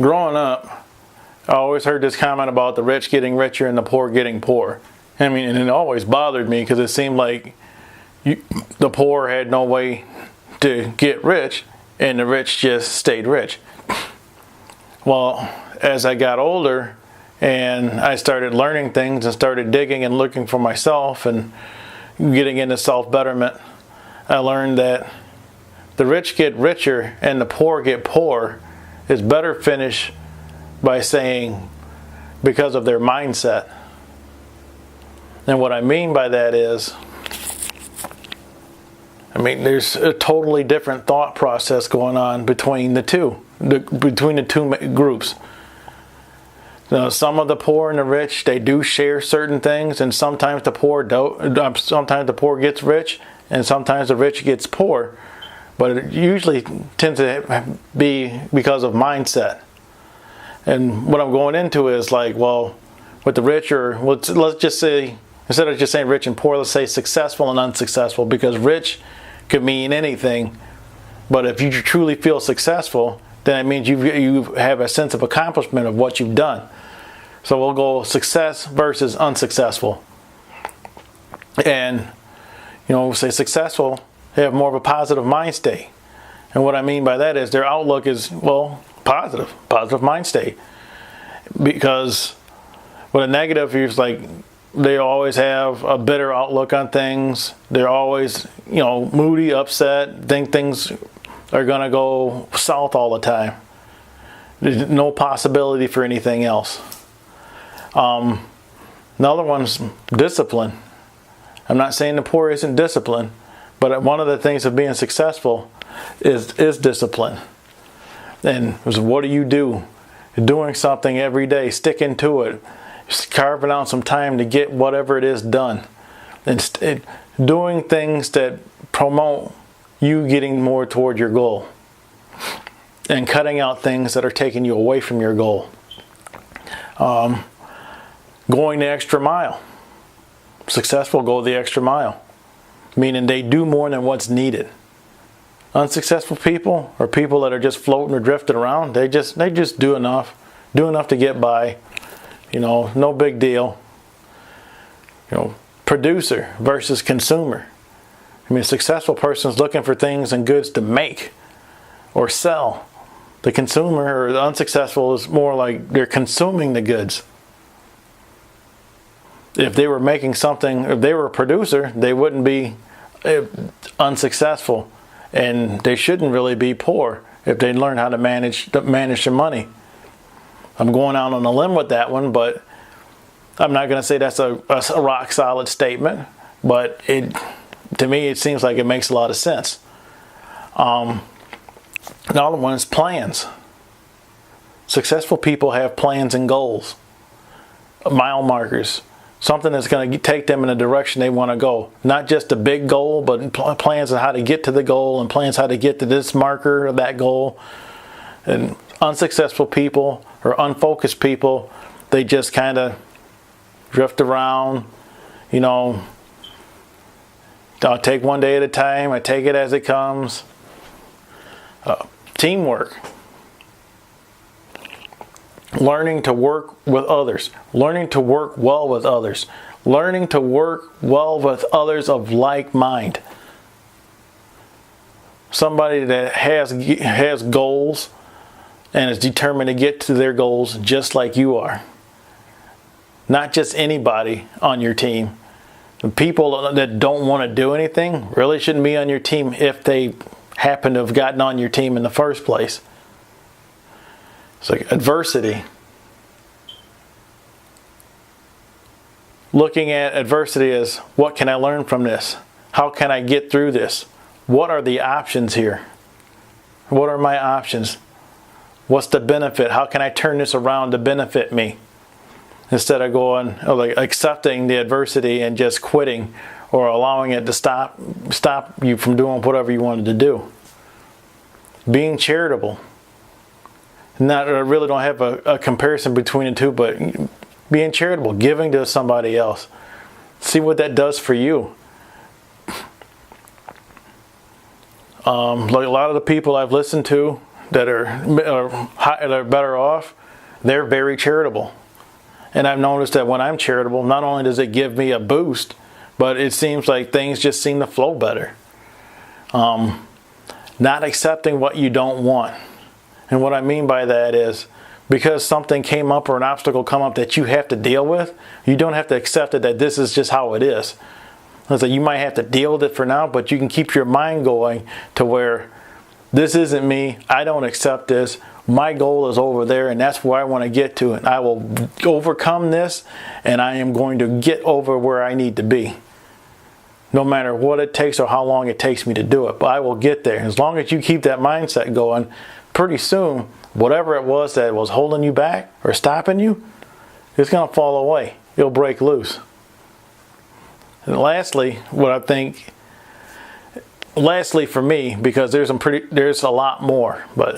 growing up, I always heard this comment about the rich getting richer and the poor getting poor. I mean, and it always bothered me because it seemed like the poor had no way to get rich and the rich just stayed rich. Well, as I got older and I started learning things and started digging and looking for myself and getting into self-betterment, I learned that the rich get richer and the poor get poor is better finished by saying because of their mindset. And what I mean by that is, there's a totally different thought process going on between the two groups. Now, some of the poor and the rich, they do share certain things, and sometimes the poor gets rich, and sometimes the rich gets poor. But it usually tends to be because of mindset. And what I'm going into is like, well, with the rich, or let's just say, instead of just saying rich and poor, let's say successful and unsuccessful, because rich could mean anything. But if you truly feel successful, then it means you have a sense of accomplishment of what you've done. So we'll go success versus unsuccessful. And, we'll say successful, they have more of a positive mind state. And what I mean by that is their outlook is, positive mind state. Because with a negative, it's like they always have a bitter outlook on things. They're always, moody, upset, think things are going to go south all the time. There's no possibility for anything else. Another one's discipline. I'm not saying the poor isn't disciplined, but one of the things of being successful is discipline. And what do? You're doing something every day, sticking to it, carving out some time to get whatever it is done, and doing things that promote you getting more toward your goal, and cutting out things that are taking you away from your goal. Going the extra mile. Successful go the extra mile, meaning they do more than what's needed. Unsuccessful people are people that are just floating or drifting around. They just do enough to get by. No big deal. Producer versus consumer. A successful person is looking for things and goods to make or sell. The consumer or the unsuccessful is more like they're consuming the goods. If they were making something, if they were a producer, they wouldn't be unsuccessful, and they shouldn't really be poor if they learn how to manage their money. I'm going out on a limb with that one, but I'm not going to say that's a rock solid statement, but to me it seems like it makes a lot of sense. Another one is plans. Successful people have plans and goals, mile markers. Something that's going to take them in the direction they want to go. Not just a big goal, but plans on how to get to the goal and plans how to get to this marker or that goal. And unsuccessful people or unfocused people, they just kind of drift around. I'll take one day at a time. I take it as it comes. Teamwork. Learning to work with others. Learning to work well with others. Learning to work well with others of like mind. Somebody that has goals and is determined to get to their goals just like you are. Not just anybody on your team. The people that don't want to do anything really shouldn't be on your team if they happen to have gotten on your team in the first place. It's like adversity. Looking at adversity as, what can I learn from this? How can I get through this? What are the options here? What are my options? What's the benefit? How can I turn this around to benefit me? Instead of going, accepting the adversity and just quitting or allowing it to stop you from doing whatever you wanted to do. Being charitable. I really don't have a comparison between the two, but being charitable, giving to somebody else. See what that does for you. Like a lot of the people I've listened to that are better off, they're very charitable. And I've noticed that when I'm charitable, not only does it give me a boost, but it seems like things just seem to flow better. Not accepting what you don't want. And what I mean by that is, because something came up or an obstacle come up that you have to deal with, you don't have to accept it that this is just how it is. So you might have to deal with it for now, but you can keep your mind going to where this isn't me, I don't accept this, my goal is over there and that's where I want to get to, and I will overcome this and I am going to get over where I need to be. No matter what it takes or how long it takes me to do it, but I will get there. As long as you keep that mindset going, pretty soon, whatever it was that was holding you back or stopping you, it's going to fall away. It'll break loose. And lastly, for me, because there's a lot more, but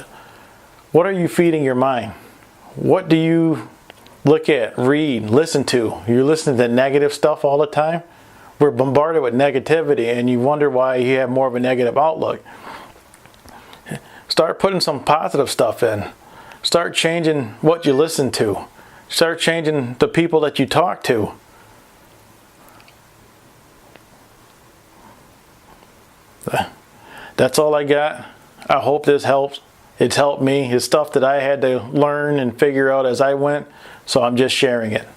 what are you feeding your mind? What do you look at, read, listen to? You're listening to negative stuff all the time? We're bombarded with negativity and you wonder why you have more of a negative outlook. Start putting some positive stuff in. Start changing what you listen to. Start changing the people that you talk to. That's all I got. I hope this helps. It's helped me. It's stuff that I had to learn and figure out as I went, so I'm just sharing it.